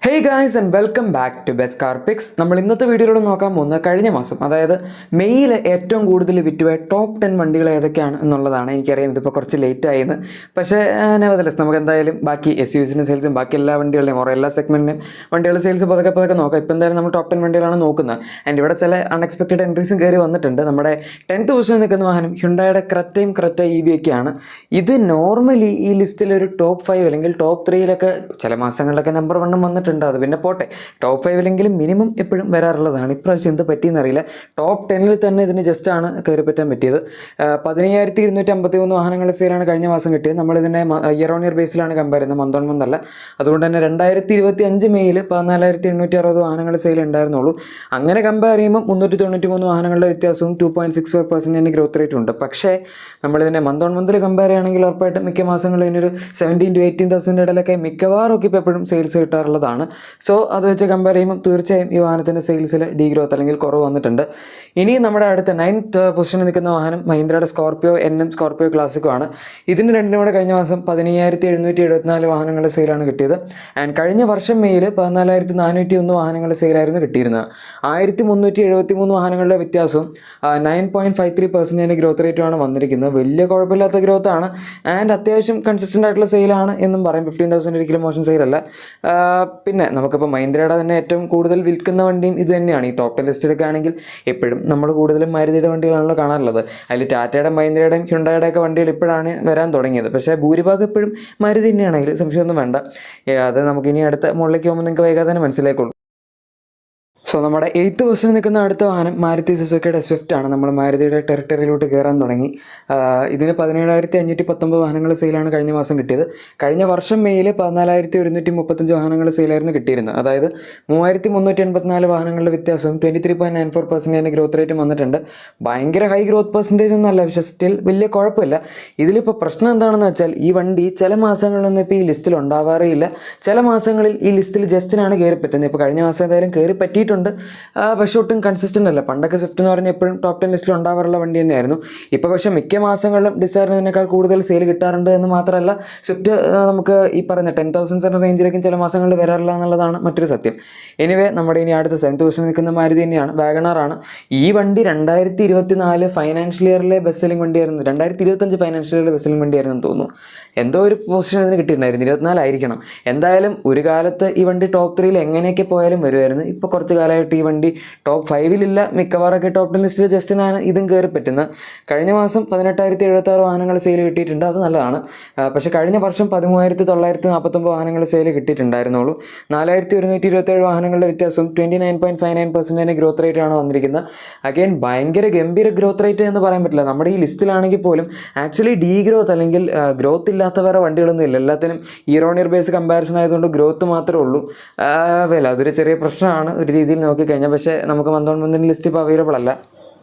Hey guys and welcome back to best car picks. നമ്മൾ ഇന്നത്തെ വീഡിയോയിലൂടെ നോക്കാൻ പോകുന്നത് കഴിഞ്ഞ മാസം, അതായത് മെയ്യിൽ ഏറ്റവും കൂടുതൽ വിറ്റുപോയ ടോപ്പ് 10 വണ്ടികൾ ഏതൊക്കെയാണ് എന്നുള്ളതാണ്. എനിക്കറിയാം ഇതിപ്പോൾ കുറച്ച് ലേറ്റ് ആയിരുന്നു, പക്ഷേ നെവർദലെസ് നമുക്ക് എന്തായാലും ബാക്കി SUVസിൻ്റെ സെയിൽസും ബാക്കി എല്ലാ വണ്ടികളുടെയും എല്ലാ സെഗ്മെൻറ്റിനും വണ്ടികളുടെ സെയിൽസ് പതുക്കെ നോക്കാം. ഇപ്പോൾ എന്തായാലും നമ്മൾ ടോപ്പ് 10 വണ്ടികളാണ് നോക്കുന്നത്. ആൻഡ് ഇവിടെ ചില അൺഎക്സ്പെക്റ്റഡ് എൻട്രീസും കയറി വന്നിട്ടുണ്ട്. നമ്മുടെ 10th പൊസിഷനിൽ നിൽക്കുന്ന വാഹനം ഹ്യുണ്ടായുടെ ക്രെറ്റയും ക്രെറ്റ EV ഒക്കെയാണ്. ഇത് നോർമലി ഈ ലിസ്റ്റിൽ ഒരു ടോപ്പ് 5 അല്ലെങ്കിൽ ടോപ്പ് 3 ചില മാസങ്ങളിലൊക്കെ നമ്പർ 1 വന്നിട്ടുണ്ട്. അത് പിന്നെ പോട്ടെ, ടോപ്പ് 5 മിനിമം എപ്പോഴും വരാറുള്ളതാണ്. ഇപ്രാവശ്യം എന്ത് പറ്റിയെന്ന് അറിയില്ല. ടോപ്പ് 10 തന്നെ ഇതിന് ജസ്റ്റ് ആണ് കയറി പറ്റാൻ പറ്റിയത്. 15,253 വാഹനങ്ങളുടെ സെയിലാണ് കഴിഞ്ഞ മാസം കിട്ടിയത്. നമ്മളിതിനെ ഇയർ ഓൺ ഇയർ ബേസിലാണ് കമ്പയർ ചെയ്യുന്നത്, മന്ത് ഓൺ മന്ത് അല്ല. അതുകൊണ്ട് തന്നെ 2025 മെയ്യിൽ 14,860 വാഹനങ്ങളുടെ സെയിൽ ഉണ്ടായിരുന്നുള്ളൂ. അങ്ങനെ കമ്പയർ ചെയ്യുമ്പോൾ 393 വാഹനങ്ങളുടെ വ്യത്യാസവും 2.65% ഗ്രോത്ത് റേറ്റ് ഉണ്ട്. പക്ഷേ നമ്മളിതിനെ മന്ത് ഓൺ മന്തിൽ കമ്പയർ ചെയ്യുകയാണെങ്കിൽ ഉറപ്പായിട്ടും മിക്ക മാസങ്ങളിൽ ഇതിനൊരു 17,000 to 18,000 ഇടയിലൊക്കെ മിക്കവാറും ഒക്കെ ഇപ്പോൾ എപ്പോഴും സെയിൽസ് കിട്ടാറുള്ളതാണ്. സോ അത് വെച്ച് കമ്പയർ ചെയ്യുമ്പോൾ തീർച്ചയായും ഈ വാഹനത്തിൻ്റെ സെയിൽസിൽ ഡീഗ്രോത്ത് അല്ലെങ്കിൽ കുറവ് വന്നിട്ടുണ്ട്. ഇനി നമ്മുടെ അടുത്ത 9th പൊസിഷനിൽ നിൽക്കുന്ന വാഹനം മഹീന്ദ്രയുടെ സ്കോർപിയോ NM സ്കോർപിയോ ക്ലാസിക്കോ ആണ്. ഇതിന് രണ്ടിനും കൂടെ കഴിഞ്ഞ മാസം 15,774 വാഹനങ്ങളുടെ സെയിലാണ് കിട്ടിയത്. ആൻഡ് കഴിഞ്ഞ വർഷം മെയ്യിൽ 14,401 വാഹനങ്ങളുടെ സെയിലായിരുന്നു കിട്ടിയിരുന്നത്. 1,373 വാഹനങ്ങളുടെ വ്യത്യാസവും 9.53% ഗ്രോത്ത് റേറ്റുമാണ് വന്നിരിക്കുന്നത്. വലിയ കുഴപ്പമില്ലാത്ത ഗ്രോത്ത് ആണ്. ആൻഡ് അത്യാവശ്യം കൺസിസ്റ്റൻ്റ് ആയിട്ടുള്ള സെയിലാണ് എന്നും പറയും. 15,000 ഒരിക്കലും മോശം സെയിലല്ല. പിന്നെ നമുക്കിപ്പോൾ മഹീന്ദ്രയുടെ തന്നെ ഏറ്റവും കൂടുതൽ വിൽക്കുന്ന വണ്ടിയും ഇത് തന്നെയാണ്. ഈ ടോപ്പ് 10 ലിസ്റ്റിലൊക്കെ ആണെങ്കിൽ എപ്പോഴും നമ്മൾ കൂടുതലും മാരുതിയുടെ വണ്ടികളാണല്ലോ കാണാറുള്ളത്. അതിൽ ടാറ്റയുടെ മഹീന്ദ്രയുടെയും ഹ്യുണ്ടായുടെ ഒക്കെ വണ്ടികൾ ഇപ്പോഴാണ് വരാൻ തുടങ്ങിയത്. പക്ഷേ ഭൂരിഭാഗം എപ്പോഴും മാരുതി തന്നെയാണെങ്കിൽ സംശയമൊന്നും വേണ്ട. അത് നമുക്കിനി അടുത്ത മുകളിലേക്ക് പോകുമ്പോൾ നിങ്ങൾക്ക് വൈകാതെ തന്നെ മനസ്സിലാക്കുള്ളൂ. സോ നമ്മുടെ 8th പൊസിഷനിൽ നിൽക്കുന്ന അടുത്ത വാഹനം മാരുതി സുസുക്കിയുടെ സ്വിഫ്റ്റ് ആണ്. നമ്മൾ മാരുതിയുടെ ടെറിട്ടറിയിലോട്ട് കയറാൻ തുടങ്ങി. ഇതിന് 17,519 വാഹനങ്ങൾ സെയിലാണ് കഴിഞ്ഞ മാസം കിട്ടിയത്. കഴിഞ്ഞ വർഷം മെയ്യിൽ 14,135 വാഹനങ്ങൾ സെയിലായിരുന്നു കിട്ടിയിരുന്നത്. അതായത് 3,384 വാഹനങ്ങളുടെ വ്യത്യാസവും 23.94% ഗ്രോത്ത് റേറ്റും വന്നിട്ടുണ്ട്. ഭയങ്കര ഹൈ ഗ്രോത്ത് പെർസെൻറ്റേജ് ഒന്നുമല്ല, പക്ഷേ സ്റ്റിൽ വലിയ കുഴപ്പമില്ല. ഇതിലിപ്പോൾ പ്രശ്നം എന്താണെന്ന് വെച്ചാൽ ഈ വണ്ടി ചില മാസങ്ങളിലൊന്നും ഇപ്പോൾ ഈ ലിസ്റ്റിൽ ഉണ്ടാവാറേയില്ല. ചില മാസങ്ങളിൽ ഈ ലിസ്റ്റിൽ ജസ്റ്റിനാണ് കയറി പറ്റുന്നത്. ഇപ്പോൾ കഴിഞ്ഞ മാസം എന്തായാലും കയറി പറ്റിയിട്ടുണ്ട്. പക്ഷെ ഒട്ടും കൺസിസ്റ്റൻ്റ് അല്ല. പണ്ടൊക്കെ സ്വിഫ്റ്റ് എന്ന് പറഞ്ഞാൽ എപ്പോഴും ടോപ്പ് 10 ലിസ്റ്റിൽ ഉണ്ടാവാറുള്ള വണ്ടി തന്നെയായിരുന്നു. ഇപ്പോൾ പക്ഷേ മിക്ക മാസങ്ങളിലും ഡിസൈറിനേക്കാൾ കൂടുതൽ സെയിൽ കിട്ടാറുണ്ട് എന്ന് മാത്രമല്ല, സ്വിഫ്റ്റ് നമുക്ക് ഈ പറയുന്ന 10,000 റേഞ്ചിലേക്കും ചില മാസങ്ങളിൽ വരാറില്ല എന്നുള്ളതാണ് മറ്റൊരു സത്യം. എനിവേ നമ്മുടെ ഇനി അടുത്ത 7th പൊസിഷനിൽ നിൽക്കുന്ന മാരുതി തന്നെയാണ്. വാഗണാറാണ്. ഈ വണ്ടി 2024 ഫൈനാൻഷ്യൽ ഇയറിലെ ബെസ്റ്റ് സെല്ലിംഗ് വണ്ടിയായിരുന്നു. 2025 ഫൈനാൻഷ്യൽ ഇയറിലെ ബെസ്റ്റ് സെല്ലിംഗ് വണ്ടിയായിരുന്നു തോന്നുന്നു. എന്തോ ഒരു പൊസിഷൻ ഇതിന് കിട്ടിയിട്ടുണ്ടായിരുന്നു. 24 ആയിരിക്കണം. എന്തായാലും ഒരു കാലത്ത് ഈ വണ്ടി ടോപ്പ് 3 എങ്ങനെയൊക്കെ പോയാലും വരുമായിരുന്നു. ഇപ്പോൾ കുറച്ച് കാലമായിട്ട് ഈ വണ്ടി ടോപ്പ് 5 മിക്കവാറൊക്കെ ടോപ്പ് 10 ലിസ്റ്റിൽ ജസ്റ്റിനാണ് ഇതും കയറി പറ്റുന്നത്. കഴിഞ്ഞ മാസം 18,076 വാഹനങ്ങൾ സെയിൽ കിട്ടിയിട്ടുണ്ട്. അത് നല്ലതാണ്. പക്ഷേ കഴിഞ്ഞ വർഷം 13,949 വാഹനങ്ങൾ സെയിൽ കിട്ടിയിട്ടുണ്ടായിരുന്നുള്ളൂ. 4,127 വാഹനങ്ങളുടെ വ്യത്യാസവും 29.59% ഗ്രോത്ത് റേറ്റാണ് വന്നിരിക്കുന്നത്. അഗെയിൻ ഭയങ്കര ഗംഭീര ഗ്രോത്ത് റേറ്റ് എന്ന് പറയാൻ പറ്റില്ല. നമ്മുടെ ഈ ലിസ്റ്റിലാണെങ്കിൽ പോലും ആക്ച്വലി ഡീ ഗ്രോത്ത് അല്ലെങ്കിൽ ഗ്രോത്ത് ഇല്ലാത്ത വേറെ വണ്ടികളൊന്നും ഇല്ല. എല്ലാത്തിനും year on year base comparison ആയതുകൊണ്ട് ഗ്രോത്ത് മാത്രമേ ഉള്ളൂ. അതൊരു ചെറിയ പ്രശ്നമാണ് ഒരു രീതിയിൽ നോക്കിക്കഴിഞ്ഞാൽ. പക്ഷേ നമുക്ക് മന്ത് ഓൺ മന്തിൻ്റെ ലിസ്റ്റ് ഇപ്പോൾ അവൈലബിൾ അല്ല.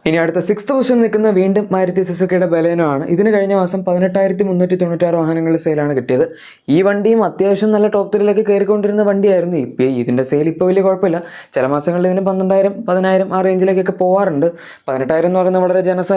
ഇനി അടുത്ത 6th പൊസിഷൻ നിൽക്കുന്ന വീണ്ടും മാരുതി സുസുക്കിയുടെ ബലേനോ ആണ്. ഇതിന് കഴിഞ്ഞ മാസം 18,396 വാഹനങ്ങളുടെ സെയിലാണ് കിട്ടിയത്. ഈ വണ്ടിയും അത്യാവശ്യം നല്ല ടോപ്പ് 3 കയറിക്കൊണ്ടിരുന്ന വണ്ടിയായിരുന്നു. ഇപ്പോൾ ഇതിൻ്റെ സെയിൽ ഇപ്പോൾ വലിയ കുഴപ്പമില്ല. ചില മാസങ്ങളിൽ ഇതിന് 12,000 10,000 ആ റേഞ്ചിലേക്കൊക്കെ പോകാറുണ്ട്. 18,000 എന്ന് പറയുന്നത് വളരെ ജനറസ്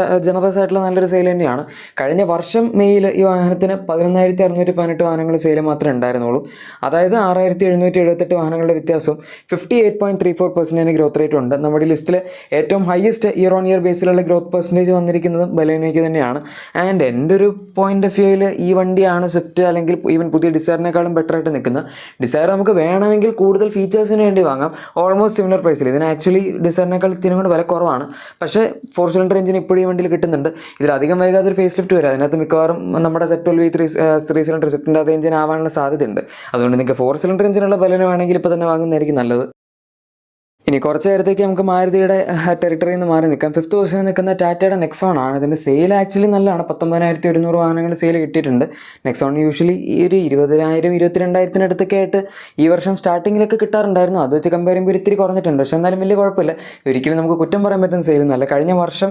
ആയിട്ടുള്ള നല്ലൊരു സെയിൽ തന്നെയാണ്. കഴിഞ്ഞ വർഷം മെയ്യിൽ ഈ വാഹനത്തിന് 11,618 വാഹനങ്ങൾ സെയിൽ മാത്രമേ ഉണ്ടായിരുന്നുള്ളൂ. അതായത് 6,778 വാഹനങ്ങളുടെ വ്യത്യാസവും 58.34% ഗ്രോത്ത് റേറ്റ് ഉണ്ട്. നമ്മുടെ ലിസ്റ്റിൽ ഏറ്റവും ഹയസ്റ്റ് ഇയർ ഓൺ ഇയർ ബേസിലുള്ള ഗ്രോത്ത് പെർസെൻറ്റേജ് വന്നിരിക്കുന്നതും ബലേനോയ്ക്ക് തന്നെയാണ്. ആൻഡ് എൻ്റെ ഒരു പോയിന്റ് ഓഫ് വ്യൂവിൽ ഈ വണ്ടിയാണ് സ്വിഫ്റ്റ് അല്ലെങ്കിൽ ഈവൻ പുതിയ ഡിസയറിനേക്കാളും ബെറ്റർ ആയിട്ട് നിൽക്കുന്നത്. ഡിസയർ നമുക്ക് വേണമെങ്കിൽ കൂടുതൽ ഫീച്ചേഴ്സിന് വേണ്ടി വാങ്ങാം, ഓൾമോസ്റ്റ് സിമിലർ പ്രൈസിൽ. ഇതിന് ആക്ച്വലി ഡിസയറിനേക്കാൾ ഇതിനും കൂടെ വില കുറവാണ്. പക്ഷേ 4 സിലിണ്ടർ എഞ്ചിൻ ഇപ്പോഴും ഈ വണ്ടിയിൽ കിട്ടുന്നുണ്ട്. ഇതിലധികം വൈകാതെ ഒരു ഫേസ് ലിഫ്റ്റ് വരും. അതിനകത്ത് മിക്കവാറും നമ്മുടെ Z12V 3 സിലിണ്ടർ സ്വിഫ്റ്റിൻ്റെ അതേ എഞ്ചിൻ ആവാനുള്ള സാധ്യതയുണ്ട്. അതുകൊണ്ട് നിങ്ങൾക്ക് 4 സിലിണ്ടർ എഞ്ചിനുള്ള ബലേനോ വേണമെങ്കിൽ ഇപ്പോൾ തന്നെ വാങ്ങുന്നതായിരിക്കും നല്ലത്. ഇനി കുറച്ച് നേരത്തേക്ക് നമുക്ക് മാരുതിയുടെ ടെറിട്ടറിയിൽ നിന്ന് മാറി നിൽക്കാം. 5th പൊസിഷനിൽ നിൽക്കുന്ന ടാറ്റയുടെ നെക്സോൺ ആണ്. ഇതിൻ്റെ സെയിൽ ആക്ച്വലി നല്ലതാണ്. 19,100 വാഹനങ്ങൾ സെയിൽ കിട്ടിയിട്ടുണ്ട്. നെക്സോൺ യൂഷ്വലി ഈ ഒരു 20,000 22,000 അടുത്തൊക്കെ ആയിട്ട് ഈ വർഷം സ്റ്റാർട്ടിങ്ങിലൊക്കെ കിട്ടാറുണ്ടായിരുന്നു. അത് വെച്ച് കമ്പയർ ചെയ്യുമ്പോൾ ഇത്തിരി കുറഞ്ഞിട്ടുണ്ട്. പക്ഷേ എന്നാലും വലിയ കുഴപ്പമില്ല. ഒരിക്കലും നമുക്ക് കുറ്റം പറയാൻ പറ്റുന്ന സെയിലൊന്നും അല്ല. കഴിഞ്ഞ വർഷം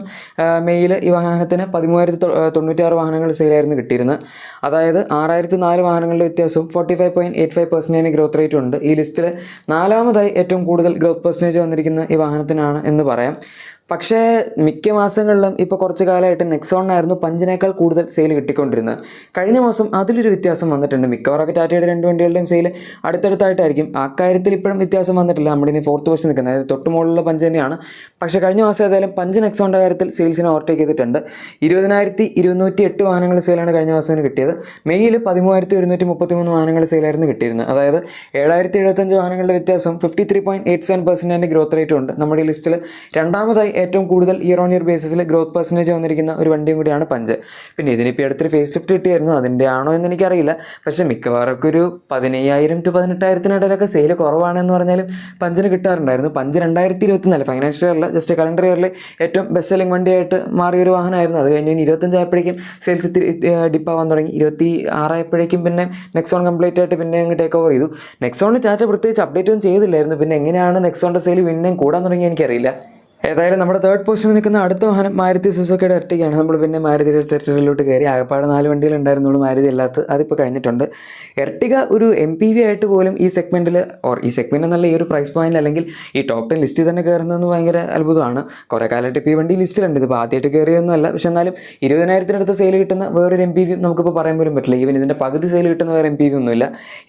മെയ്യിൽ ഈ വാഹനത്തിന് 13,096 വാഹനങ്ങൾ സെയിലായിരുന്നു കിട്ടിയിരുന്നത്. അതായത് 6,004 വാഹനങ്ങളുടെ വ്യത്യാസവും 45.85% ഗ്രോത്ത് റേറ്റ് ഉണ്ട്. ഈ ലിസ്റ്റിൽ 4ാമതായി ഏറ്റവും കൂടുതൽ ഗ്രോത്ത് പെർസെൻറ്റേജ് വന്നിരിക്കുന്ന ഈ വാഹനത്തിനാണ് എന്ന് പറയാം. പക്ഷേ മിക്ക മാസങ്ങളിലും ഇപ്പോൾ കുറച്ച് കാലമായിട്ട് നെക്സോണിനായിരുന്നു പഞ്ചിനേക്കാൾ കൂടുതൽ സെയിൽ കിട്ടിക്കൊണ്ടിരുന്നത്. കഴിഞ്ഞ മാസം അതിലൊരു വ്യത്യാസം വന്നിട്ടുണ്ട്. മിക്കവാറൊക്കെ ടാറ്റയുടെ 2 വണ്ടികളുടെയും സെയിൽ അടുത്തടുത്തായിട്ടായിരിക്കും. ആ കാര്യത്തിൽ ഇപ്പോഴും വ്യത്യാസം വന്നിട്ടില്ല. നമ്മളിനി 4th പൊസിഷൻ നിൽക്കുന്നത്, അതായത് തൊട്ട് മുകളിലുള്ള പഞ്ച് തന്നെയാണ്. പക്ഷേ കഴിഞ്ഞ മാസം ഏതായാലും പഞ്ച് നെക്സോണിൻ്റെ കാര്യത്തിൽ സെയിൽസിനെ ഓവർടേക്ക് ചെയ്തിട്ടുണ്ട്. 20,208 വാഹനങ്ങൾ സെയിലാണ് കഴിഞ്ഞ മാസത്തിന് കിട്ടിയത്. മെയ്യിൽ 13,133 വാഹനങ്ങൾ സെയിലായിരുന്നു കിട്ടിയിരുന്നത്. അതായത് 7,075 വാഹനങ്ങളുടെ വ്യത്യാസം 53.87% ഗ്രോത്ത് റേറ്റും ഉണ്ട്. നമ്മുടെ ഈ ലിസ്റ്റിൽ രണ്ടാമതായി ഏറ്റവും കൂടുതൽ ഇയർ ഓൺ ഇയർ ബേസിസിൽ ഗ്രോത്ത് പെർസെൻറ്റേജ് വന്നിരിക്കുന്ന ഒരു വണ്ടിയും കൂടിയാണ് പഞ്ച്. പിന്നെ ഇതിനിപ്പോൾ അടുത്തൊരു ഫേസ് ലിഫ്റ്റ് കിട്ടിയായിരുന്നു, അതിൻ്റെ ആണോ എന്ന് എനിക്കറിയില്ല. പക്ഷേ മിക്കവാറൊക്കെ ഒരു 15,000 to 18,000 സെയിൽ കുറവാണെന്ന് പറഞ്ഞാലും പഞ്ചിന് കിട്ടാറുണ്ടായിരുന്നു. പഞ്ച് 2024 ഫൈനാൻഷ്യൽ ഇയറിൽ ജസ്റ്റ് കലണ്ടർ ഇയറിൽ ഏറ്റവും ബെസ്റ്റ് സെല്ലിംഗ് വണ്ടിയായിട്ട് മാറിയൊരു വാഹനമായിരുന്നു. അത് കഴിഞ്ഞ് 25 ആയപ്പോഴേക്കും സെയിൽസ് ഡിപ്പാവാൻ തുടങ്ങി. 26 ആയപ്പോഴേക്കും പിന്നെ നെക്സോൺ കംപ്ലീറ്റ് ആയിട്ട് പിന്നെ അങ്ങ് ടേക്ക് ഓവർ ചെയ്തു. നെക്സോണിന് ടാറ്റ പ്രത്യേകിച്ച് അപ്ഡേറ്റ് ഒന്നും ചെയ്തില്ലായിരുന്നു. പിന്നെ എങ്ങനെയാണ് നെക്സോണിൻ്റെ സെയിൽ പിന്നെയും കൂടാൻ തുടങ്ങി എനിക്കറിയില്ല. ഏതായാലും നമ്മുടെ 3rd പൊസിഷനിൽ നിൽക്കുന്ന അടുത്ത വാഹനം മാരുതി സുസുക്കിയുടെ എർട്ടിഗയാണ്. നമ്മൾ പിന്നെ മാരുതിയുടെ ടെറിട്ടറിയിലോട്ട് കയറി. ആകെപ്പാട് 4 വണ്ടികളുണ്ടായിരുന്നുള്ളൂ മാരുതി അല്ലാത്ത, അതിപ്പോൾ കഴിഞ്ഞിട്ടുണ്ട്. എർട്ടിഗ ഒരു MPV ആയിട്ട് പോലും ഈ സെഗ്മെൻറ്റിൽ ഈ സെഗ്മെൻറ്റ് എന്നല്ല, ഈ ഒരു പ്രൈസ് പോയിന്റ് അല്ലെങ്കിൽ ഈ ടോപ്പ് 10 ലിസ്റ്റിൽ തന്നെ കയറുന്നതെന്ന് ഭയങ്കര അത്ഭുതമാണ്. കുറേ കാലമായിട്ട് ഇപ്പോൾ ഈ വണ്ടി ലിസ്റ്റിലുണ്ട്. ഇതിപ്പോൾ ആദ്യമായിട്ട് കയറിയൊന്നും അല്ല. പക്ഷെ എന്നാലും 20,000-അടുത്ത് സെയിൽ കിട്ടുന്ന വേറൊരു MPV നമുക്കിപ്പോൾ പറയാൻ പോലും പറ്റില്ല. ഈവൻ ഇതിൻ്റെ പകുതി സെയിൽ കിട്ടുന്ന വേറെ MPV ഒന്നുമില്ല.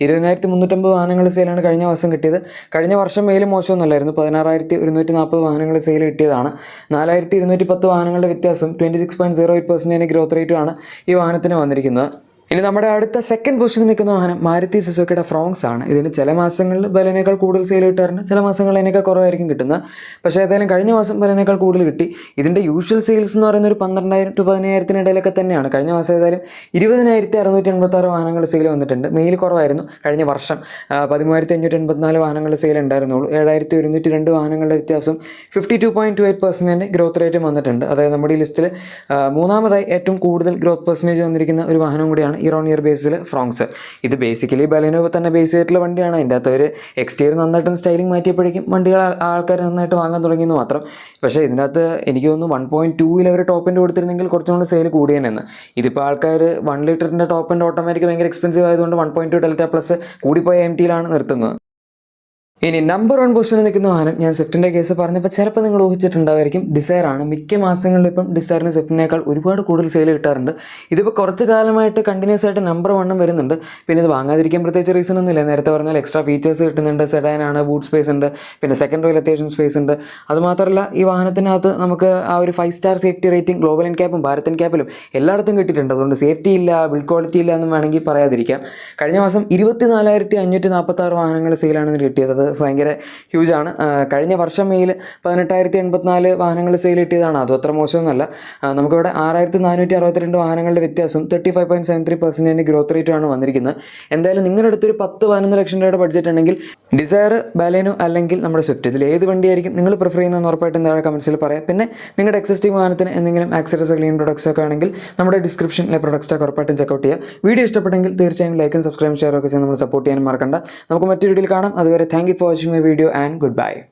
20,350 വാഹനങ്ങൾ സെയിലാണ് കഴിഞ്ഞ മാസം കിട്ടിയത്. കഴിഞ്ഞ വർഷം മെയിലും മോശമൊന്നുമല്ലായിരുന്നു. 16,140 വാഹനങ്ങൾ സെയിൽ കിട്ടിയതാണ്. 4,210 വാഹനങ്ങളുടെ വ്യത്യാസം 26.08% ഗ്രോത്ത് റേറ്റുമാണ് ഈ വാഹനത്തിന് വന്നിരിക്കുന്നത്. ഇനി നമ്മുടെ അടുത്ത 2nd പൊസിഷനിൽ നിൽക്കുന്ന വാഹനം മാരുതി സുസുക്കിയുടെ ഫ്രോങ്സ് ആണ്. ഇതിന് ചില മാസങ്ങളിൽ ബലനേക്കാൾ കൂടുതൽ സെയിൽ കിട്ടാറുണ്ട്, ചില മാസങ്ങളിൽ അതിനേക്കാൾ കുറവായിരിക്കും കിട്ടുന്നത്. പക്ഷേ ഏതായാലും കഴിഞ്ഞ മാസം ബലനേക്കാൾ കൂടുതൽ കിട്ടി. ഇതിൻ്റെ യൂഷ്വൽ സെയിൽസ് എന്ന് പറയുന്ന ഒരു 12,000 to 15,000 തന്നെയാണ്. കഴിഞ്ഞ മാസം ഏതായാലും 20,686 വാഹനങ്ങൾ സെയിൽ വന്നിട്ടുണ്ട്. മെയിൽ കുറവായിരുന്നു. കഴിഞ്ഞ വർഷം 13,584 വാഹനങ്ങൾ സെയിൽ ഉണ്ടായിരുന്നുള്ളൂ. 7,102 വാഹനങ്ങളുടെ വ്യത്യാസം 52.28% ഗ്രോത്ത് റേറ്റും വന്നിട്ടുണ്ട്. അതായത് നമ്മുടെ ഈ ലിസ്റ്റിൽ മൂന്നാമതായി ഏറ്റവും കൂടുതൽ ഗ്രോത്ത് പെർസെൻറ്റേജ് വന്നിരിക്കുന്ന ഒരു വാഹനം കൂടിയാണ് year on year Basil Fronx. ഇത് ബേസിക്കലി ബലെനോ തന്നെ ബേസ് ചെയ്തിട്ടുള്ള വണ്ടിയാണ്. അതിൻ്റെ അകത്ത് ഒരു എക്സ്റ്റീരിയർ നന്നായിട്ട് സ്റ്റൈലിംഗ് മാറ്റിയപ്പോഴേക്കും വണ്ടികൾ ആൾക്കാർ നന്നായിട്ട് വാങ്ങാൻ തുടങ്ങിയെന്ന് മാത്രം. പക്ഷേ ഇതിനകത്ത് എനിക്ക് തോന്നുന്നു 1.2 അവർ ടോപ്പ് എൻഡ് കൊടുത്തിരുന്നെങ്കിൽ കുറച്ചും കൂടി സെയിൽ കൂടിയെന്ന്. ഇതിപ്പോൾ ആൾക്കാർ 1 ലിറ്ററിൻ്റെ ടോപ്പ് എൻഡ് ഓട്ടോമാറ്റിക് ഭയങ്കര എക്സ്പെൻസീവ് ആയതുകൊണ്ട് 1.2 ഡെൽറ്റ പ്ലസ് കൂടിപ്പോയ MT-യിലാണ് നിർത്തുന്നത്. ഇനി നമ്പർ 1 പൊസിഷനിൽ നിൽക്കുന്ന വാഹനം, ഞാൻ സ്വിഫ്റ്റിൻ്റെ കേസ് പറഞ്ഞപ്പോൾ ചിലപ്പോൾ നിങ്ങൾ ഊഹിച്ചിട്ടുണ്ടാവുമായിരിക്കും, ഡിസയറാണ്. മിക്ക മാസങ്ങളിലും ഇപ്പം ഡിസയറിന് സ്വിഫ്റ്റിനേക്കാൾ ഒരുപാട് കൂടുതൽ സെയിൽ കിട്ടാറുണ്ട്. ഇതിപ്പോൾ കുറച്ച് കാലമായിട്ട് കണ്ടിന്യൂസ് ആയിട്ട് നമ്പർ 1 വരുന്നുണ്ട്. പിന്നെ ഇത് വാങ്ങാതിരിക്കാൻ പ്രത്യേകിച്ച് റീസൺ ഒന്നുമില്ല. നേരത്തെ പറഞ്ഞാൽ എക്സ്ട്രാ ഫീച്ചേഴ്സ് കിട്ടുന്നുണ്ട്. സെഡാനാണ്, ബൂട്ട് സ്പേസ് ഉണ്ട്, പിന്നെ സെക്കൻഡ് റോയിൽ അത്യാവശ്യം സ്പേസ് ഉണ്ട്. അതുമാത്രമല്ല ഈ വാഹനത്തിനകത്ത് നമുക്ക് ആ ഒരു 5 സ്റ്റാർ സേഫ്റ്റി റേറ്റിംഗ് ഗ്ലോബൽ എൻക്യാപ്പും ഭാരത് എൻക്യാപ്പിലും എല്ലായിടത്തും കിട്ടിയിട്ടുണ്ട്. അതുകൊണ്ട് സേഫ്റ്റി ഇല്ല, ബിൽഡ് ക്വാളിറ്റി ഇല്ല എന്നും വേണമെങ്കിൽ പറയാതിരിക്കാം. കഴിഞ്ഞ മാസം 24,546 വാഹനങ്ങൾ സെയിലാണെന്ന് കിട്ടിയത്. ഭയങ്കര ഹ്യൂജാണ്. കഴിഞ്ഞ വർഷം മെയിൽ 18,084 വാഹനങ്ങൾ സെയിൽ കിട്ടിയതാണ്. അതും അത്ര മോശമൊന്നുമല്ല. നമുക്കിവിടെ 6,462 വാഹനങ്ങളുടെ വ്യത്യാസം 35.73% ഗ്രോത്ത് റേറ്റുമാണ് വന്നിരിക്കുന്നത്. എന്തായാലും നിങ്ങളുടെ അടുത്തൊരു 10-11 ലക്ഷം രൂപയുടെ ബഡ്ജറ്റ് ഉണ്ടെങ്കിൽ ഡിസയർ, ബലെനോ അല്ലെങ്കിൽ നമ്മുടെ സ്വിഫ്റ്റ്, ഇതിൽ ഏത് വണ്ടിയായിരിക്കും നിങ്ങൾ പ്രിഫർ ചെയ്യുന്നതെന്ന് ഉറപ്പായിട്ടും താഴെ കമൻസിൽ പറയാം. പിന്നെ നിങ്ങളുടെ എക്സിസ്റ്റിംഗ് വാഹനത്തിന് എന്തെങ്കിലും ആക്സസറീസ് ക്ലീൻ പ്രൊഡക്ട്സ് ഒക്കെ ആണെങ്കിൽ നമ്മുടെ ഡിസ്ക്രിപ്ഷനിലെ പ്രൊഡക്ട്സ് ഒക്കെ ഉറപ്പായിട്ടും ചെക്കൗട്ട് ചെയ്യുക. വീഡിയോ ഇഷ്ടപ്പെട്ടെങ്കിൽ തീർച്ചയായും ലൈക്കും സബ്സ്ക്രൈബും ഷെയർ ഒക്കെ ചെയ്ത് നമ്മൾ സപ്പോർട്ട് ചെയ്യാനും മറക്കണ്ട. നമുക്ക് മറ്റൊരു വീഡിയോയിൽ കാണാം. അതുവരെ thank you for watching my video and good bye.